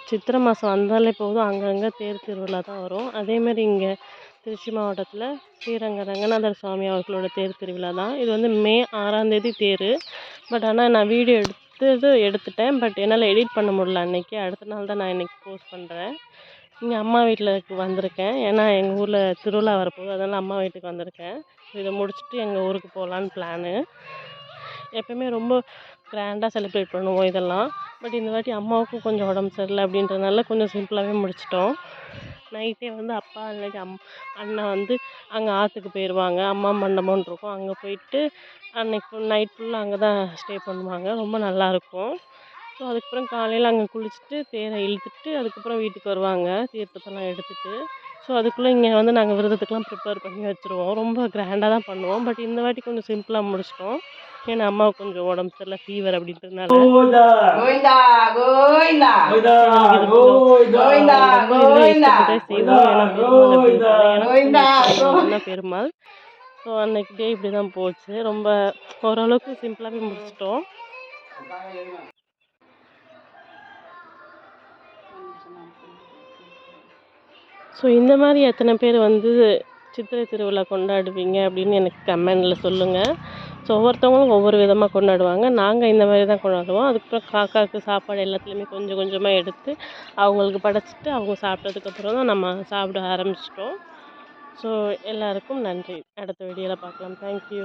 சித்திரை மாதம் வந்தாலே போதும் அங்கங்கே தேர் திருவிழா தான் வரும். அதேமாதிரி இங்கே திருச்சி மாவட்டத்தில் ஸ்ரீரங்க ரங்கநாதர் சுவாமி அவர்களோட தேர் திருவிழா தான். இது வந்து மே 6ஆம் தேதி தேர். பட் ஆனால் நான் வீடியோ எடுத்துட்டேன். பட் என்னால் எடிட் பண்ண முடியல அன்றைக்கி. அடுத்த நாள் தான் நான் இன்றைக்கி போஸ்ட் பண்ணுறேன். இங்கே அம்மா வீட்டில் வந்திருக்கேன். ஏன்னா எங்கள் ஊரில் திருவிழா வரப்போகுது, அதனால் அம்மா வீட்டுக்கு வந்திருக்கேன். இதை முடிச்சுட்டு எங்கள் ஊருக்கு போகலான்னு பிளானு. எப்போயுமே ரொம்ப கிராண்டாக செலிப்ரேட் பண்ணுவோம் இதெல்லாம். பட் இந்த வாட்டி அம்மாவுக்கும் கொஞ்சம் உடம்பு சரியில்லை அப்படின்றதுனால கொஞ்சம் சிம்பிளாகவே முடிச்சிட்டோம். நைட்டே வந்து அப்பா இல்லாட்டி அண்ணன் வந்து அங்கே ஆற்றுக்கு போயிடுவாங்க. அம்மா மண்டபம்னு இருக்கும், அங்கே போயிட்டு அன்னைக்கு நைட் ஃபுல்லாக அங்கே தான் ஸ்டே பண்ணுவாங்க. ரொம்ப நல்லாயிருக்கும். ஸோ அதுக்கப்புறம் காலையில் அங்கே குளிச்சுட்டு தேரை இழுத்துட்டு அதுக்கப்புறம் வீட்டுக்கு வருவாங்க தீர்த்தத்தெல்லாம் எடுத்துகிட்டு. ஸோ அதுக்குள்ளே இங்கே வந்து நாங்கள் விரதத்துக்கெலாம் ப்ரிப்பேர் பண்ணி வச்சுருவோம். ரொம்ப கிராண்டாக தான் பண்ணுவோம். பட் இந்த வாட்டி கொஞ்சம் சிம்பிளாக முடிச்சிட்டோம். ஏன்னா அம்மாவுக்கு கொஞ்சம் உடம்பு சரியில்லை, ஃபீவர் அப்படின்றதுனால. பெருமாள். ஸோ அன்னைக்கு டே இப்படி தான் போச்சு. ரொம்ப ஓரளவுக்கு சிம்பிளாகவே முடிச்சிட்டோம். ஸோ இந்த மாதிரி எத்தனை பேர் வந்து சித்திரை திருவிழா கொண்டாடுவீங்க அப்படின்னு எனக்கு கமெண்டில் சொல்லுங்கள். ஸோ ஒவ்வொருத்தவங்களும் ஒவ்வொரு விதமாக கொண்டாடுவாங்க. நாங்கள் இந்த மாதிரி தான் கொண்டாடுவோம். அதுக்கப்புறம் காக்காவுக்கு சாப்பாடு எல்லாத்துலேயுமே கொஞ்சம் கொஞ்சமாக எடுத்து அவங்களுக்கு படைச்சிட்டு அவங்க சாப்பிட்டதுக்கப்புறம் தான் நம்ம சாப்பிட ஆரம்பிச்சிட்டோம். ஸோ எல்லாருக்கும் நன்றி. அடுத்த வீடியோவில் பார்க்கலாம். தேங்க்யூ.